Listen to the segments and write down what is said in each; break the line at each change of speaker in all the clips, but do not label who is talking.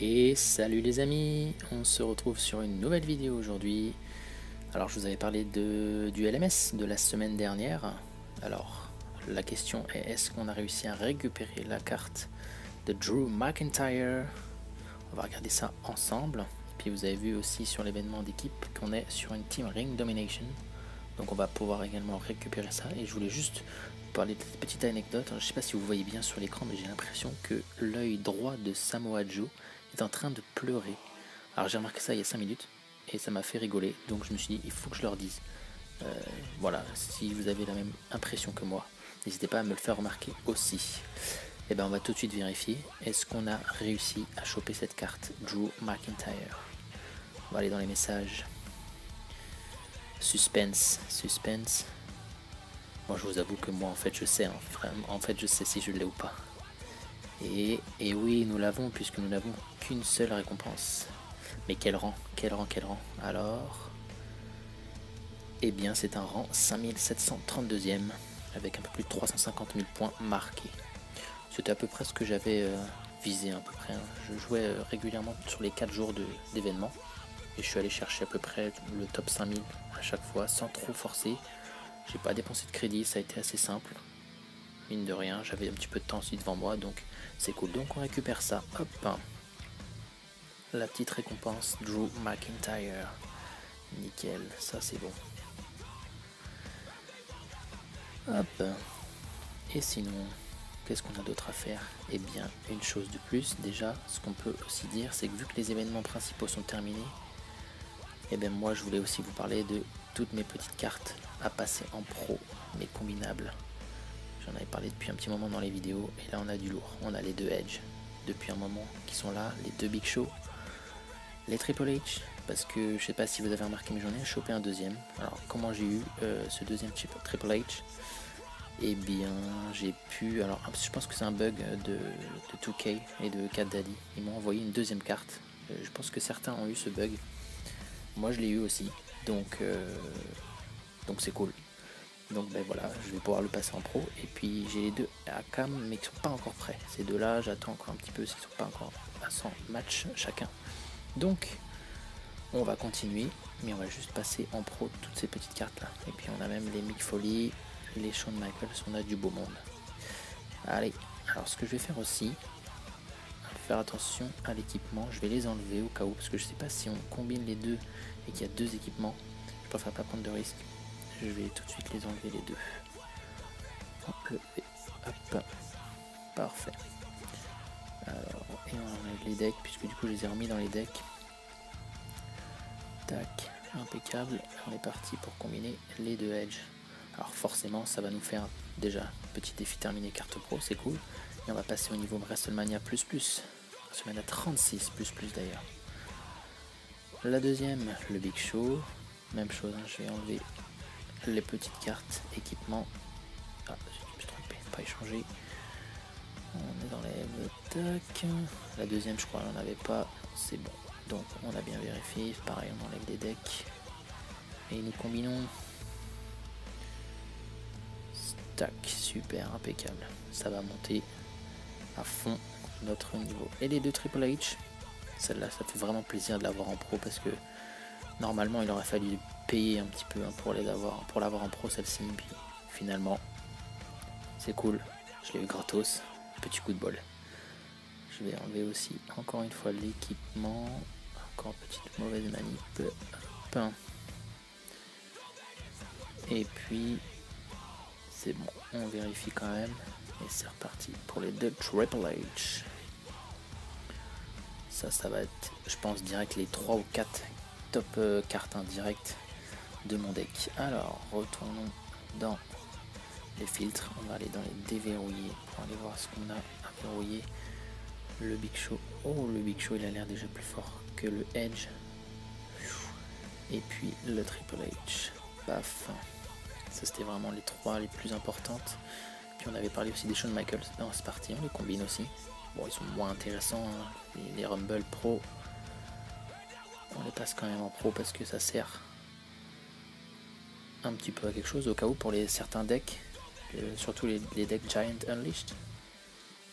Et salut les amis, on se retrouve sur une nouvelle vidéo aujourd'hui. Alors je vous avais parlé du LMS de la semaine dernière. Alors la question est, est-ce qu'on a réussi à récupérer la carte de Drew McIntyre? On va regarder ça ensemble. Puis vous avez vu aussi sur l'événement d'équipe qu'on est sur une Team Ring Domination. Donc on va pouvoir également récupérer ça. Et je voulais juste vous parler de cette petite anecdote. Alors, je ne sais pas si vous voyez bien sur l'écran, mais j'ai l'impression que l'œil droit de Samoa Joe est en train de pleurer. Alors j'ai remarqué ça il y a 5 minutes et ça m'a fait rigoler. Donc je me suis dit, il faut que je leur dise. Voilà, si vous avez la même impression que moi, n'hésitez pas à me le faire remarquer aussi. Et bien on va tout de suite vérifier. Est-ce qu'on a réussi à choper cette carte Drew McIntyre? On va aller dans les messages. Suspense, suspense. Bon, je vous avoue que moi en fait je sais, hein, en fait je sais si je l'ai ou pas. Et oui, nous l'avons puisque nous n'avons qu'une seule récompense. Mais quel rang, quel rang, quel rang. Alors, eh bien c'est un rang 5732e avec un peu plus de 350 000 points marqués. C'était à peu près ce que j'avais visé à peu près. Hein. Je jouais régulièrement sur les 4 jours d'événements. Et je suis allé chercher à peu près le top 5000 à chaque fois sans trop forcer. J'ai pas dépensé de crédit, ça a été assez simple. Mine de rien, j'avais un petit peu de temps aussi devant moi, donc c'est cool. Donc on récupère ça. Hop. La petite récompense Drew McIntyre. Nickel, ça c'est bon. Hop. Et sinon, qu'est-ce qu'on a d'autre à faire? Eh bien, une chose de plus. Déjà, ce qu'on peut aussi dire, c'est que vu que les événements principaux sont terminés, et bien moi je voulais aussi vous parler de toutes mes petites cartes à passer en pro, mais combinables. J'en avais parlé depuis un petit moment dans les vidéos, et là on a du lourd. On a les deux Edge depuis un moment qui sont là, les deux Big Show, les Triple H, parce que je sais pas si vous avez remarqué mais j'en ai chopé un deuxième. Alors comment j'ai eu ce deuxième Triple H? Et bien j'ai pu, alors je pense que c'est un bug de 2K et de Cat Daddy. Ils m'ont envoyé une deuxième carte. Je pense que certains ont eu ce bug. Moi je l'ai eu aussi, donc c'est cool. Donc ben voilà, je vais pouvoir le passer en pro. Et puis j'ai les deux à cam mais qui sont pas encore prêts. Ces deux là, j'attends encore un petit peu, s'ils sont pas encore à 100 matchs chacun. Donc on va continuer, mais on va juste passer en pro toutes ces petites cartes là. Et puis on a même les Mick Foley, les Shawn Michaels, on a du beau monde. Allez, alors ce que je vais faire aussi, faire attention à l'équipement, je vais les enlever au cas où, parce que je sais pas si on combine les deux et qu'il y a deux équipements, je préfère pas prendre de risque. Je vais tout de suite les enlever les deux. Hop, parfait. Alors, et on enlève les decks, puisque du coup je les ai remis dans les decks. Tac, impeccable. On est parti pour combiner les deux Edge. Alors forcément ça va nous faire déjà petit défi terminé carte pro, c'est cool. Et on va passer au niveau WrestleMania++. WrestleMania 36++ d'ailleurs. La deuxième, le Big Show. Même chose, hein, je vais enlever les petites cartes équipement. Ah, je me suis trompé, pas échangé. On est dans les tac. La deuxième, je crois, on n'en avait pas. C'est bon. Donc, on a bien vérifié. Pareil, on enlève des decks. Et nous combinons. Tac, super, impeccable. Ça va monter à fond notre niveau. Et les deux Triple H. Celle-là, ça fait vraiment plaisir de l'avoir en pro parce que normalement, il aurait fallu payer un petit peu hein, pour l'avoir en pro celle-ci. Puis finalement, c'est cool. Je l'ai eu gratos. Petit coup de bol. Je vais enlever aussi encore une fois l'équipement. Encore petite mauvaise manip. Hop. Et puis, c'est bon. On vérifie quand même. Et c'est reparti pour les deux Triple H. Ça va être, je pense, direct les 3 ou 4 top cartes indirectes de mon deck. Alors, retournons dans les filtres. On va aller dans les déverrouiller pour aller voir ce qu'on a à verrouiller. Le Big Show. Oh, le Big Show, il a l'air déjà plus fort que le Edge. Et puis le Triple H. Paf. Ça, c'était vraiment les 3 les plus importantes. Puis on avait parlé aussi des Shawn Michaels. Non, c'est parti, on les combine aussi. Bon, ils sont moins intéressants, hein. Les Rumble Pro. On les passe quand même en pro parce que ça sert un petit peu à quelque chose au cas où pour certains decks, surtout les decks Giant Unleashed.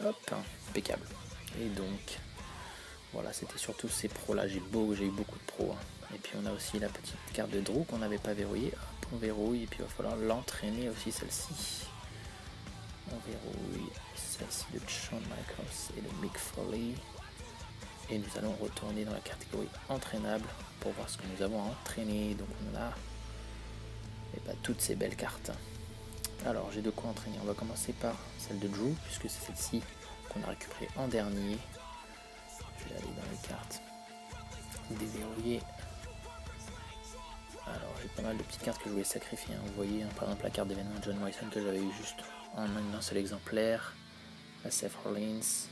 Hop, impeccable. Et donc Voilà, c'était surtout ces pros là, j'ai eu beaucoup de pros. Hein. Et puis on a aussi la petite carte de Drew qu'on n'avait pas verrouillée. Hop, on verrouille et puis il va falloir l'entraîner aussi celle-ci. On verrouille celle-ci de Shawn Michaels et de Mick Foley. Et nous allons retourner dans la catégorie entraînable pour voir ce que nous avons à entraîner. Donc on a toutes ces belles cartes. Alors j'ai de quoi entraîner. On va commencer par celle de Drew, puisque c'est celle-ci qu'on a récupérée en dernier. Je vais aller dans les cartes. Déverrouiller. Alors j'ai pas mal de petites cartes que je voulais sacrifier. Hein. Vous voyez, hein, par exemple la carte d'événement de John Morrison que j'avais eu juste en un seul exemplaire. La Seth Rollins.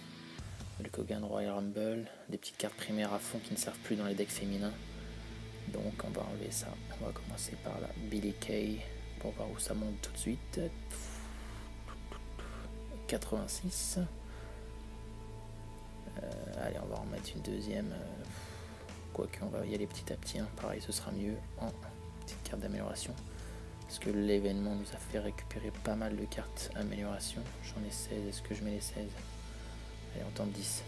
Le Hogan Royal Rumble, des petites cartes primaires à fond qui ne servent plus dans les decks féminins. Donc on va enlever ça. On va commencer par la Billie Kay pour voir où ça monte tout de suite. 86. Allez, on va en mettre une deuxième. Quoique on va y aller petit à petit. Hein. Pareil, ce sera mieux en petite carte d'amélioration. Parce que l'événement nous a fait récupérer pas mal de cartes amélioration. J'en ai 16. Est-ce que je mets les 16 ? Allez, on tente 10.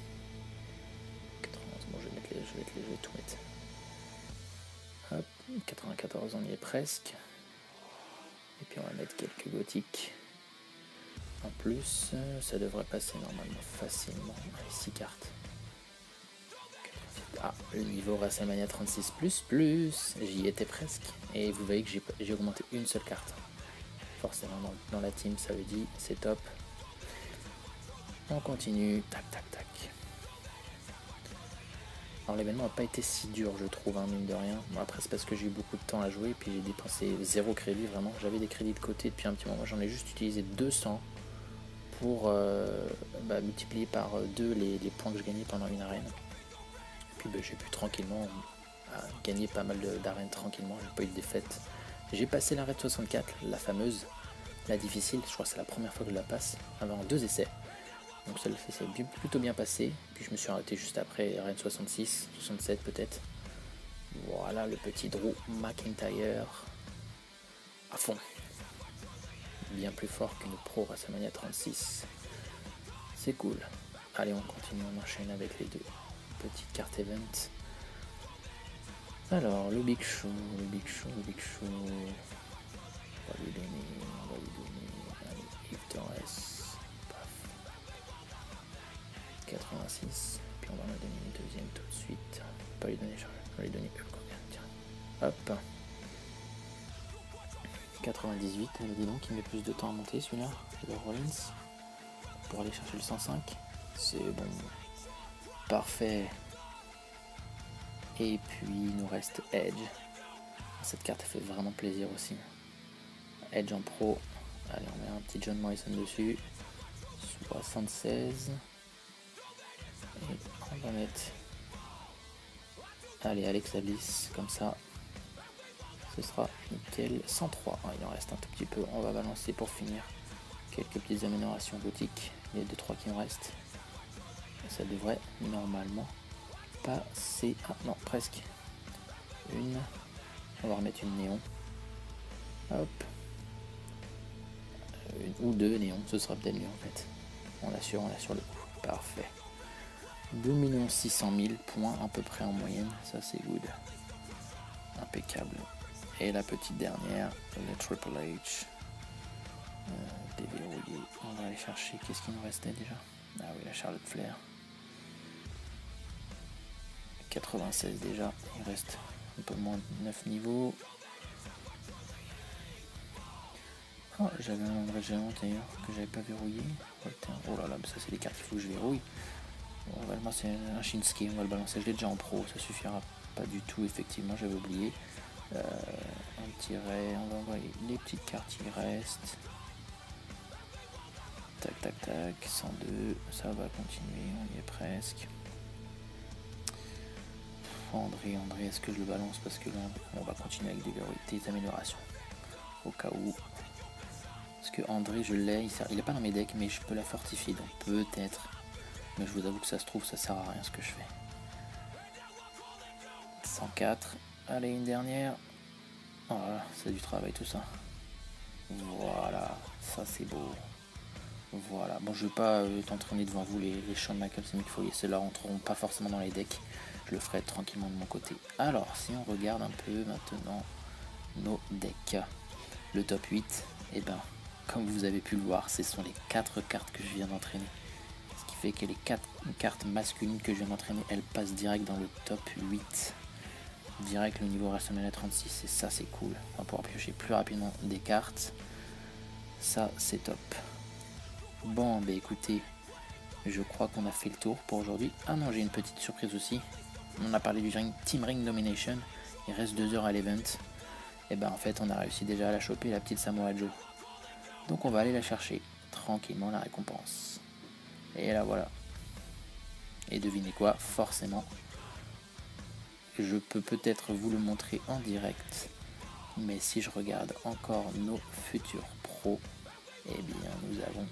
91, bon, je vais tout mettre. Hop, 94, on y est presque. Et puis on va mettre quelques gothiques. En plus, ça devrait passer normalement facilement. Allez, 6 cartes. Ah, le niveau WrestleMania 36++, j'y étais presque. Et vous voyez que j'ai augmenté une seule carte. Forcément, dans la team, ça veut dire c'est top. On continue, tac tac tac. Alors l'événement n'a pas été si dur je trouve, hein, mine de rien. Bon, après c'est parce que j'ai eu beaucoup de temps à jouer, puis j'ai dépensé 0 crédit vraiment. J'avais des crédits de côté depuis un petit moment, j'en ai juste utilisé 200 pour multiplier par 2 les points que je gagnais pendant une arène. Puis j'ai pu tranquillement gagner pas mal d'arènes tranquillement, j'ai pas eu de défaite. J'ai passé l'arène 64, la fameuse, la difficile, je crois que c'est la première fois que je la passe, avant 2 essais. Donc ça s'est plutôt bien passé. Puis je me suis arrêté juste après, Arène 66, 67 peut-être. Voilà le petit Drew McIntyre à fond. Bien plus fort qu'une pro WrestleMania 36. C'est cool. Allez, on continue, on enchaîne avec les deux petites cartes event. Alors, le Big Show. On va lui donner. Allez, Victor S. 86, puis on va lui donner une deuxième tout de suite. Pas lui donner charge, on va lui donner tiens. Hop. 98, dis donc, il met plus de temps à monter celui-là, le Rollins. Pour aller chercher le 105. C'est bon. Parfait. Et puis il nous reste Edge. Cette carte fait vraiment plaisir aussi. Edge en pro. Allez, on met un petit John Morrison dessus. 76. Et on va mettre, allez, Alexa Bliss, comme ça, ce sera nickel. 103, il en reste un tout petit peu, on va balancer pour finir quelques petites améliorations gothiques, les 2-3 qui me restent. Et ça devrait normalement passer, ah non, presque. Une, on va remettre une néon, hop, une ou deux néons, ce sera peut-être mieux en fait. On assure le coup, parfait. 2 600 000 points à peu près en moyenne, ça c'est good, impeccable. Et la petite dernière, le Triple H, déverrouillé. On va aller chercher, qu'est-ce qu'il nous restait déjà? Ah oui, la Charlotte Flair. 96 déjà, il reste un peu moins de 9 niveaux. Oh, j'avais un André Géant d'ailleurs que j'avais pas verrouillé. Oh là là, ça c'est les cartes qu'il faut que je verrouille. On va le balancer un Shinsuke, on va le balancer, je l'ai déjà en pro, ça suffira pas du tout, effectivement, j'avais oublié. Un tiret, on va envoyer les petites cartes qui restent. Tac tac tac, 102, ça va continuer, on y est presque. André, est-ce que je le balance parce que là on va continuer avec des améliorations au cas où. Parce que André je l'ai, il est pas dans mes decks mais je peux la fortifier donc peut-être. Mais je vous avoue que ça se trouve ça sert à rien ce que je fais. 104, allez une dernière. Oh là là, c'est du travail tout ça. Voilà, ça c'est beau. Voilà, bon je vais pas t'entraîner devant vous les Shawn Michaels et Mick Foley, ceux-là rentreront pas forcément dans les decks, je le ferai tranquillement de mon côté. Alors si on regarde un peu maintenant nos decks, le top 8, et ben comme vous avez pu le voir, ce sont les 4 cartes que je viens d'entraîner. Ce qui fait que les 4 cartes masculines que je viens d'entraîner, elles passent direct dans le top 8. Direct le niveau WrestleMania 36, et ça c'est cool. On va pouvoir piocher plus rapidement des cartes. Ça c'est top. Bon, bah écoutez, je crois qu'on a fait le tour pour aujourd'hui. Ah non, j'ai une petite surprise aussi. On a parlé du Team Ring Domination. Il reste 2 heures à l'event. Et ben en fait, on a réussi déjà à la choper, la petite Samoa Joe. Donc on va aller la chercher tranquillement, la récompense. Et là voilà. Et devinez quoi, forcément, je peux peut-être vous le montrer en direct. Mais si je regarde encore nos futurs pros, eh bien nous avons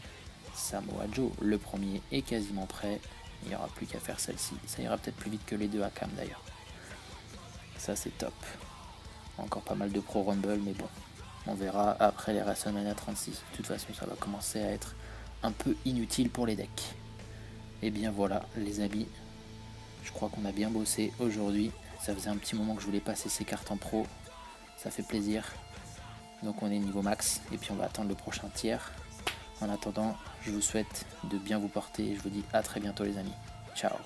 Samoa Joe, le premier est quasiment prêt. Il n'y aura plus qu'à faire celle-ci. Ça ira peut-être plus vite que les deux à Cam d'ailleurs. Ça c'est top. Encore pas mal de Pro Rumble, mais bon. On verra après les WrestleMania 36. De toute façon, ça va commencer à être un peu inutile pour les decks. Et bien voilà, les amis. Je crois qu'on a bien bossé aujourd'hui. Ça faisait un petit moment que je voulais passer ces cartes en pro. Ça fait plaisir. Donc on est niveau max. Et puis on va attendre le prochain tiers. En attendant, je vous souhaite de bien vous porter et je vous dis à très bientôt les amis. Ciao.